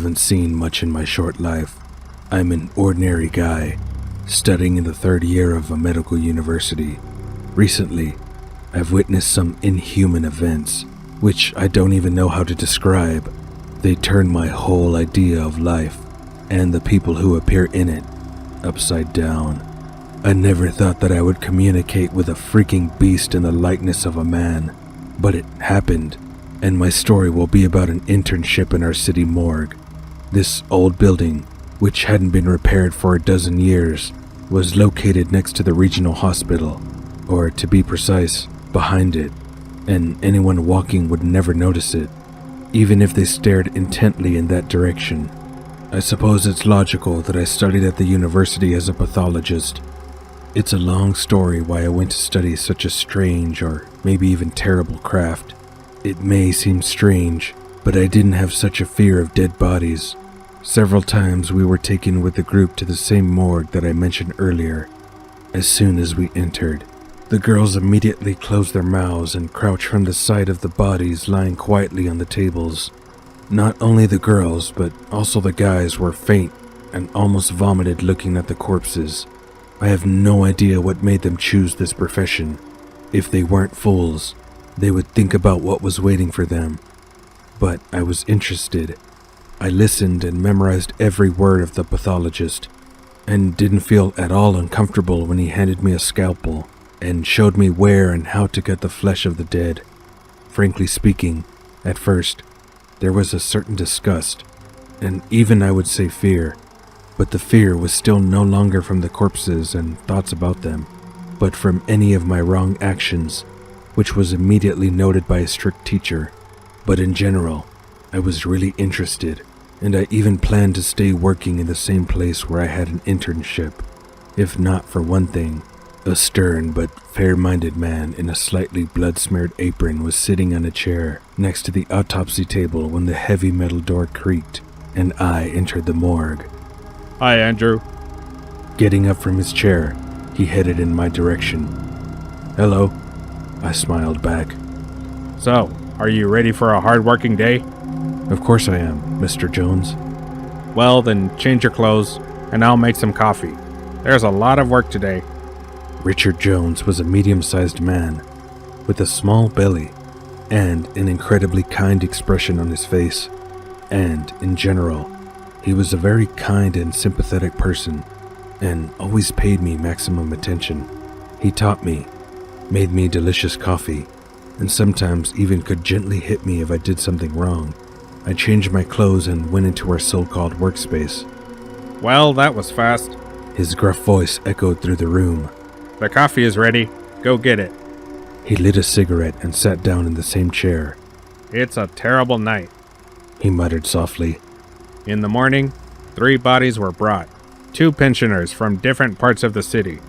haven't seen much in my short life. I'm an ordinary guy, studying in the third year of a medical university. Recently, I've witnessed some inhuman events, which I don't even know how to describe. They turned my whole idea of life, and the people who appear in it, upside down. I never thought that I would communicate with a freaking beast in the likeness of a man, but it happened, and my story will be about an internship in our city morgue. This old building, which hadn't been repaired for a dozen years, was located next to the regional hospital, or to be precise, behind it, and anyone walking would never notice it, even if they stared intently in that direction. I suppose it's logical that I studied at the university as a pathologist. It's a long story why I went to study such a strange or maybe even terrible craft. It may seem strange, but I didn't have such a fear of dead bodies. Several times we were taken with the group to the same morgue that I mentioned earlier. As soon as we entered, the girls immediately closed their mouths and crouched from the sight of the bodies lying quietly on the tables. Not only the girls, but also the guys were faint and almost vomited looking at the corpses. I have no idea what made them choose this profession. If they weren't fools, they would think about what was waiting for them. But I was interested. I listened and memorized every word of the pathologist, and didn't feel at all uncomfortable when he handed me a scalpel and showed me where and how to cut the flesh of the dead. Frankly speaking, at first, there was a certain disgust, and even I would say fear, but the fear was still no longer from the corpses and thoughts about them, but from any of my wrong actions, which was immediately noted by a strict teacher. But in general, I was really interested, and I even planned to stay working in the same place where I had an internship, if not for one thing. A stern but fair-minded man in a slightly blood-smeared apron was sitting on a chair next to the autopsy table when the heavy metal door creaked, and I entered the morgue. Hi, Andrew. Getting up from his chair, he headed in my direction. Hello, I smiled back. So, are you ready for a hard-working day? Of course I am, Mr. Jones. Well, then change your clothes, and I'll make some coffee. There's a lot of work today. Richard Jones was a medium-sized man, with a small belly, and an incredibly kind expression on his face, and, in general, he was a very kind and sympathetic person, and always paid me maximum attention. He taught me, made me delicious coffee, and sometimes even could gently hit me if I did something wrong. I changed my clothes and went into our so-called workspace. Well, that was fast. His gruff voice echoed through the room. The coffee is ready. Go get it. He lit a cigarette and sat down in the same chair. It's a terrible night, he muttered softly. In the morning, 3 bodies were brought. 2 pensioners from different parts of the city.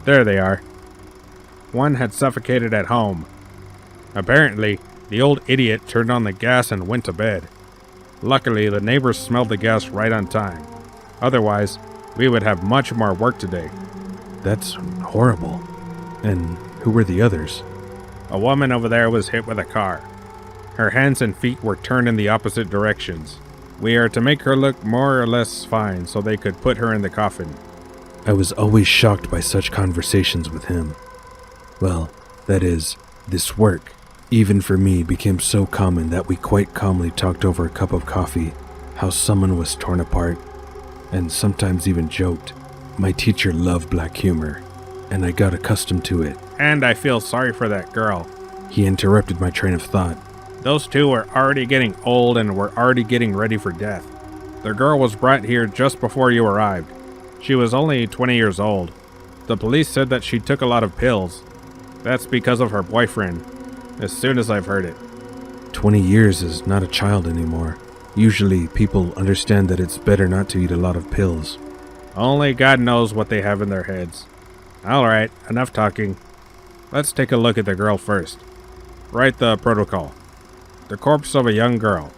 There they are. One had suffocated at home. Apparently, the old idiot turned on the gas and went to bed. Luckily, the neighbors smelled the gas right on time. Otherwise, we would have much more work today. That's horrible. And who were the others? A woman over there was hit with a car. Her hands and feet were turned in the opposite directions. We are to make her look more or less fine so they could put her in the coffin. I was always shocked by such conversations with him. Well, that is, this work, even for me, became so common that we quite calmly talked over a cup of coffee, how someone was torn apart, and sometimes even joked. My teacher loved black humor, and I got accustomed to it. And I feel sorry for that girl. He interrupted my train of thought. Those 2 were already getting old and were already getting ready for death. The girl was brought here just before you arrived. She was only 20 years old. The police said that she took a lot of pills. That's because of her boyfriend, as soon as I've heard it. 20 years is not a child anymore. Usually, people understand that it's better not to eat a lot of pills. Only God knows what they have in their heads. Alright, enough talking. Let's take a look at the girl first. Write the protocol. The corpse of a young girl,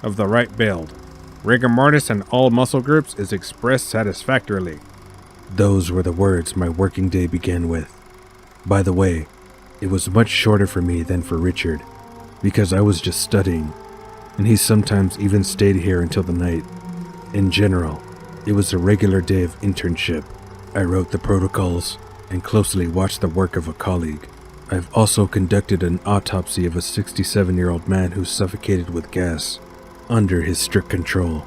of the right build. Rigor mortis in all muscle groups is expressed satisfactorily. Those were the words my working day began with. By the way, it was much shorter for me than for Richard, because I was just studying. and he sometimes even stayed here until the night. In general, it was a regular day of internship. I wrote the protocols and closely watched the work of a colleague. I've also conducted an autopsy of a 67-year-old man who suffocated with gas under his strict control.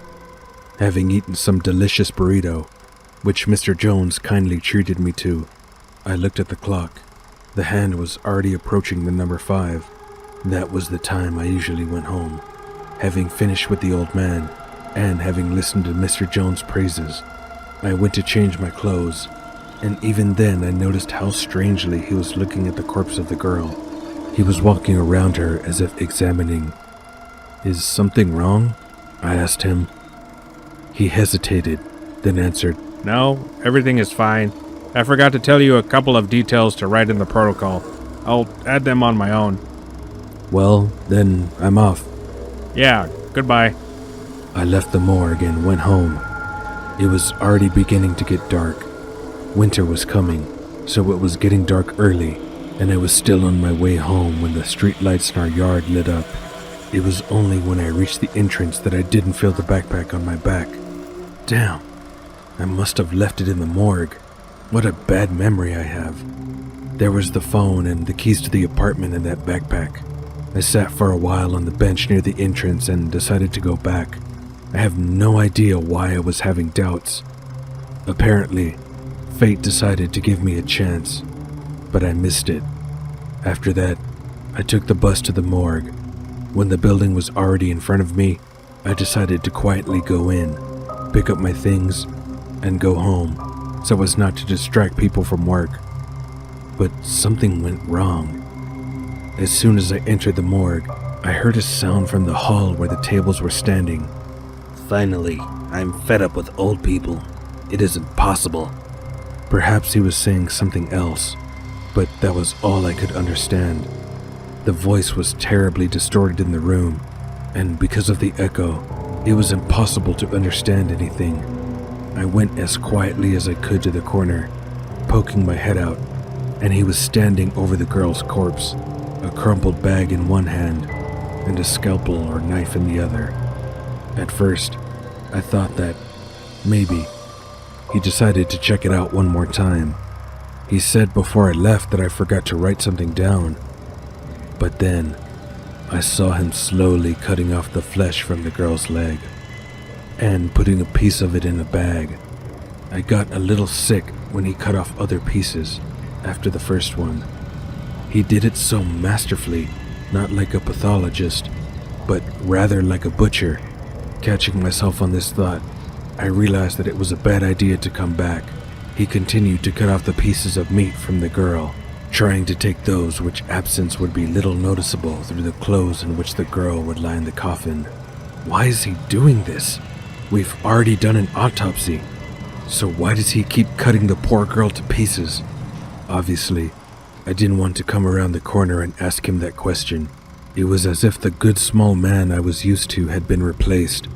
Having eaten some delicious burrito, which Mr. Jones kindly treated me to, I looked at the clock. The hand was already approaching the number 5. That was the time I usually went home. Having finished with the old man, and having listened to Mr. Jones' praises, I went to change my clothes, and even then I noticed how strangely he was looking at the corpse of the girl. He was walking around her as if examining. "Is something wrong?" I asked him. He hesitated, then answered, No, everything is fine. I forgot to tell you a couple of details to write in the protocol. I'll add them on my own. "Well, then I'm off." Yeah, goodbye. I left the morgue and went home. It was already beginning to get dark. Winter was coming, so it was getting dark early, and I was still on my way home when the street lights in our yard lit up. It was only when I reached the entrance that I didn't feel the backpack on my back. Damn, I must have left it in the morgue. What a bad memory I have. There was the phone and the keys to the apartment in that backpack. I sat for a while on the bench near the entrance and decided to go back. I have no idea why I was having doubts. Apparently, fate decided to give me a chance, but I missed it. After that, I took the bus to the morgue. When the building was already in front of me, I decided to quietly go in, pick up my things, and go home, so as not to distract people from work. But something went wrong. As soon as I entered the morgue, I heard a sound from the hall where the tables were standing. "Finally, I'm fed up with old people. It isn't possible." Perhaps he was saying something else, but that was all I could understand. The voice was terribly distorted in the room, and because of the echo, it was impossible to understand anything. I went as quietly as I could to the corner, poking my head out, and he was standing over the girl's corpse, a crumpled bag in one hand and a scalpel or knife in the other. At first, I thought that maybe he decided to check it out one more time. He said before I left that I forgot to write something down. But then, I saw him slowly cutting off the flesh from the girl's leg and putting a piece of it in a bag. I got a little sick when he cut off other pieces after the first one. He did it so masterfully, not like a pathologist, but rather like a butcher. Catching myself on this thought, I realized that it was a bad idea to come back. He continued to cut off the pieces of meat from the girl, trying to take those which absence would be little noticeable through the clothes in which the girl would lie in the coffin. Why is he doing this? We've already done an autopsy, so why does he keep cutting the poor girl to pieces? Obviously, I didn't want to come around the corner and ask him that question. It was as if the good small man I was used to had been replaced.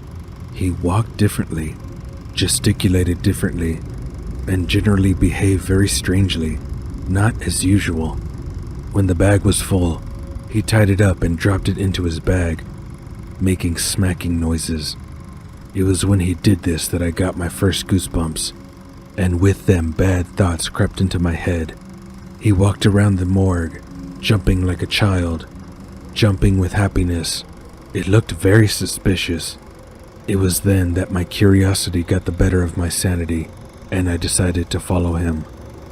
He walked differently, gesticulated differently, and generally behaved very strangely, not as usual. When the bag was full, he tied it up and dropped it into his bag, making smacking noises. It was when he did this that I got my first goosebumps, and with them bad thoughts crept into my head. He walked around the morgue, jumping like a child, jumping with happiness. It looked very suspicious. It was then that my curiosity got the better of my sanity, and I decided to follow him.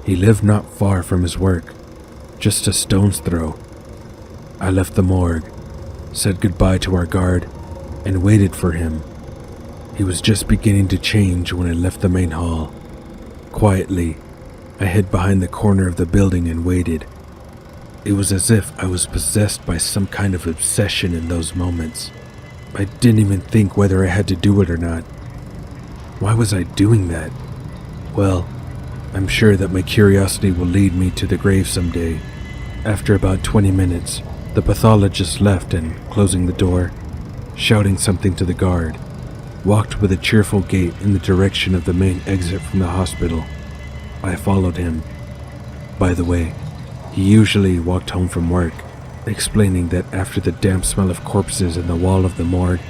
He lived not far from his work, just a stone's throw. I left the morgue, said goodbye to our guard, and waited for him. He was just beginning to change when I left the main hall. Quietly, I hid behind the corner of the building and waited. It was as if I was possessed by some kind of obsession in those moments. I didn't even think whether I had to do it or not. Why was I doing that? Well, I'm sure that my curiosity will lead me to the grave someday. After about 20 minutes, the pathologist left and, closing the door, shouting something to the guard, walked with a cheerful gait in the direction of the main exit from the hospital. I followed him. By the way, he usually walked home from work, explaining that after the damp smell of corpses and the wall of the morgue,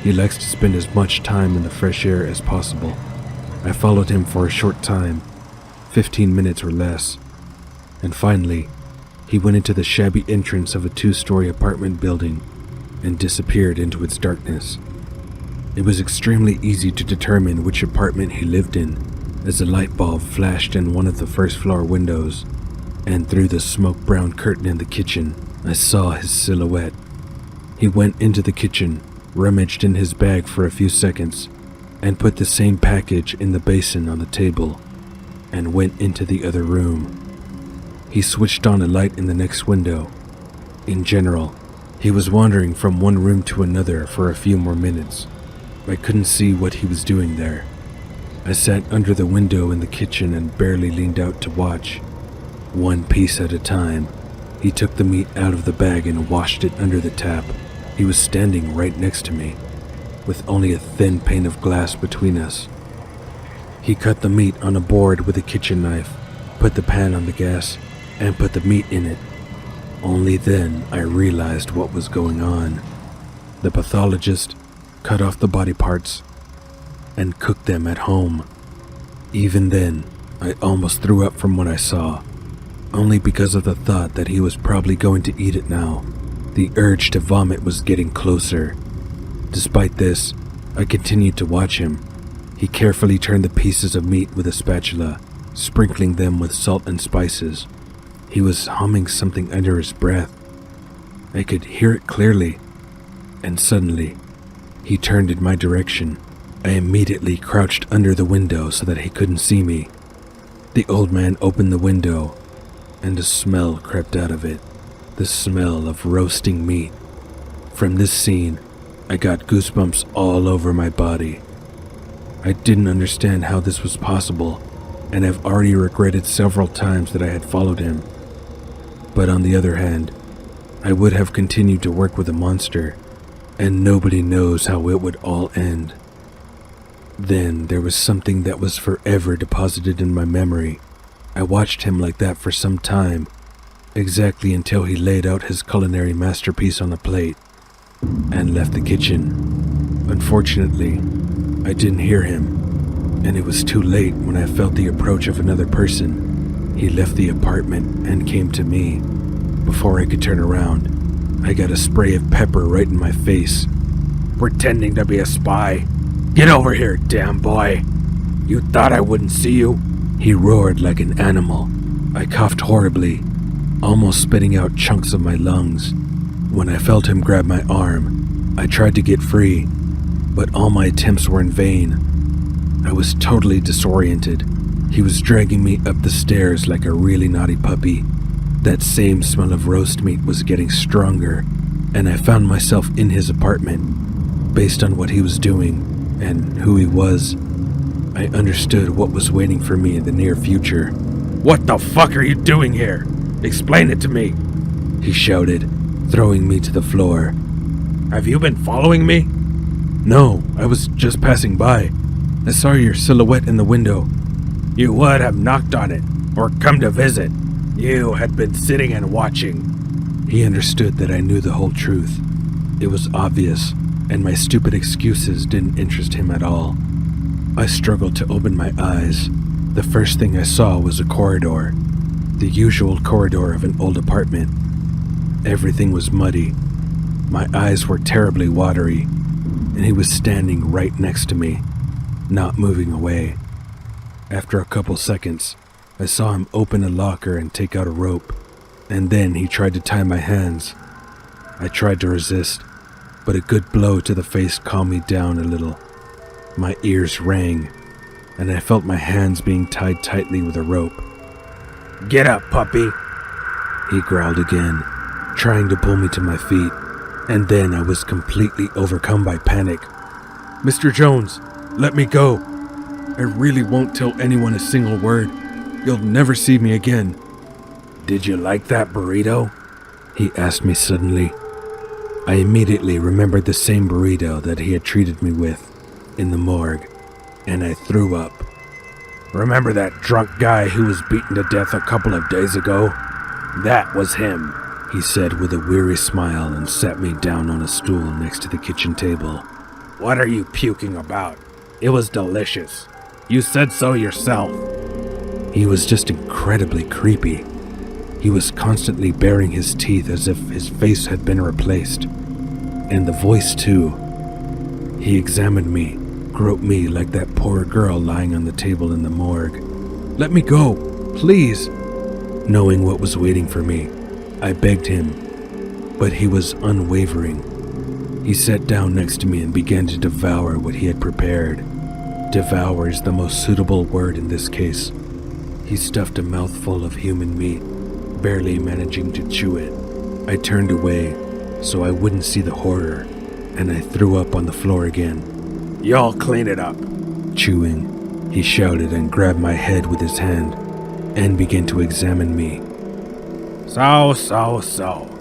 he likes to spend as much time in the fresh air as possible. I followed him for a short time, 15 minutes or less, and finally, he went into the shabby entrance of a 2-story apartment building and disappeared into its darkness. It was extremely easy to determine which apartment he lived in, as a light bulb flashed in one of the first-floor windows, and through the smoke-brown curtain in the kitchen, I saw his silhouette. He went into the kitchen, rummaged in his bag for a few seconds, and put the same package in the basin on the table, and went into the other room. He switched on a light in the next window. In general, he was wandering from one room to another for a few more minutes. I couldn't see what he was doing there. I sat under the window in the kitchen and barely leaned out to watch. One piece at a time, he took the meat out of the bag and washed it under the tap. He was standing right next to me, with only a thin pane of glass between us. He cut the meat on a board with a kitchen knife, put the pan on the gas, and put the meat in it. Only then I realized what was going on. The pathologist cut off the body parts and cooked them at home. Even then, I almost threw up from what I saw, only because of the thought that he was probably going to eat it now. The urge to vomit was getting closer. Despite this, I continued to watch him. He carefully turned the pieces of meat with a spatula, sprinkling them with salt and spices. He was humming something under his breath. I could hear it clearly, and suddenly, he turned in my direction. I immediately crouched under the window so that he couldn't see me. The old man opened the window, and a smell crept out of it. The smell of roasting meat. From this scene, I got goosebumps all over my body. I didn't understand how this was possible, and have already regretted several times that I had followed him. But on the other hand, I would have continued to work with a monster, and nobody knows how it would all end. Then there was something that was forever deposited in my memory. I watched him like that for some time, exactly until he laid out his culinary masterpiece on a plate and left the kitchen. Unfortunately, I didn't hear him, and it was too late when I felt the approach of another person. He left the apartment and came to me. Before I could turn around, I got a spray of pepper right in my face. Pretending to be a spy. Get over here, damn boy. You thought I wouldn't see you? He roared like an animal. I coughed horribly, almost spitting out chunks of my lungs. When I felt him grab my arm, I tried to get free, but all my attempts were in vain. I was totally disoriented. He was dragging me up the stairs like a really naughty puppy. That same smell of roast meat was getting stronger, and I found myself in his apartment. Based on what he was doing and who he was, I understood what was waiting for me in the near future. What the fuck are you doing here? Explain it to me, he shouted, throwing me to the floor. Have you been following me? No, I was just passing by. I saw your silhouette in the window. You would have knocked on it, or come to visit. You had been sitting and watching. He understood that I knew the whole truth. It was obvious, and my stupid excuses didn't interest him at all. I struggled to open my eyes. The first thing I saw was a corridor, the usual corridor of an old apartment. Everything was muddy. My eyes were terribly watery, and he was standing right next to me, not moving away. After a couple seconds, I saw him open a locker and take out a rope, and then he tried to tie my hands. I tried to resist, but a good blow to the face calmed me down a little. My ears rang, and I felt my hands being tied tightly with a rope. Get up, puppy, he growled again, trying to pull me to my feet, and then I was completely overcome by panic. Mr. Jones, let me go. I really won't tell anyone a single word. You'll never see me again. Did you like that burrito? He asked me suddenly. I immediately remembered the same burrito that he had treated me with in the morgue, and I threw up. Remember that drunk guy who was beaten to death a couple of days ago? That was him. he said with a weary smile and sat me down on a stool next to the kitchen table. What are you puking about? It was delicious. You said so yourself. He was just incredibly creepy. He was constantly baring his teeth as if his face had been replaced. And the voice too. He examined me, groped me like that poor girl lying on the table in the morgue. Let me go, please. Knowing what was waiting for me, I begged him, but he was unwavering. He sat down next to me and began to devour what he had prepared. Devour is the most suitable word in this case. He stuffed a mouthful of human meat, barely managing to chew it. I turned away so I wouldn't see the horror, and I threw up on the floor again. Y'all clean it up. Chewing, he shouted and grabbed my head with his hand and began to examine me. So.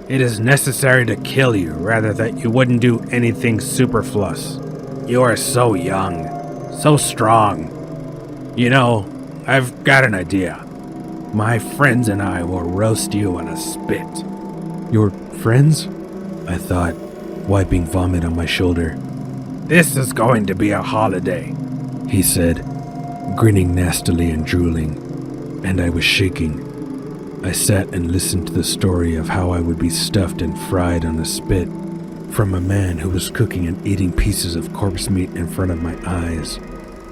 It is necessary to kill you rather that you wouldn't do anything superfluous. You are so young, so strong. You know, I've got an idea. My friends and I will roast you on a spit. Your friends? I thought, wiping vomit on my shoulder. This is going to be a holiday, he said, grinning nastily and drooling, and I was shaking. I sat and listened to the story of how I would be stuffed and fried on a spit from a man who was cooking and eating pieces of corpse meat in front of my eyes.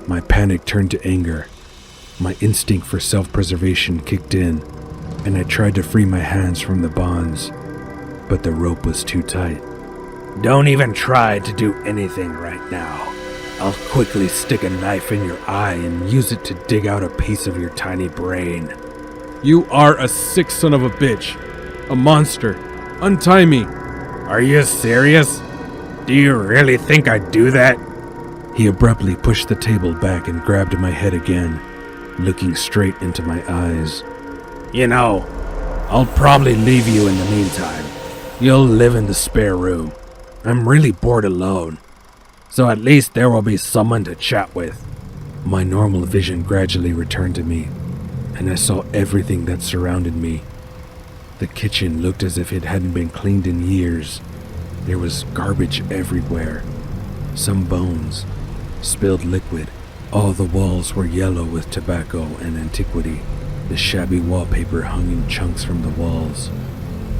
My panic turned to anger. My instinct for self-preservation kicked in, and I tried to free my hands from the bonds, but the rope was too tight. Don't even try to do anything right now. I'll quickly stick a knife in your eye and use it to dig out a piece of your tiny brain. You are a sick son of a bitch. A monster. Untie me. Are you serious? Do you really think I'd do that? He abruptly pushed the table back and grabbed my head again, looking straight into my eyes. You know, I'll probably leave you in the meantime. You'll live in the spare room. I'm really bored alone, so at least there will be someone to chat with. My normal vision gradually returned to me, and I saw everything that surrounded me. The kitchen looked as if it hadn't been cleaned in years. There was garbage everywhere. Some bones, spilled liquid. All the walls were yellow with tobacco and antiquity. The shabby wallpaper hung in chunks from the walls.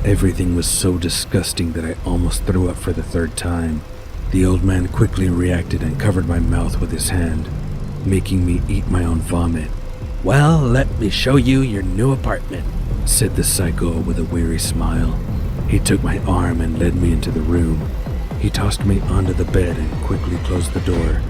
Everything was so disgusting that I almost threw up for the third time. The old man quickly reacted and covered my mouth with his hand, making me eat my own vomit. Well, let me show you your new apartment, said the psycho with a weary smile. He took my arm and led me into the room. He tossed me onto the bed and quickly closed the door.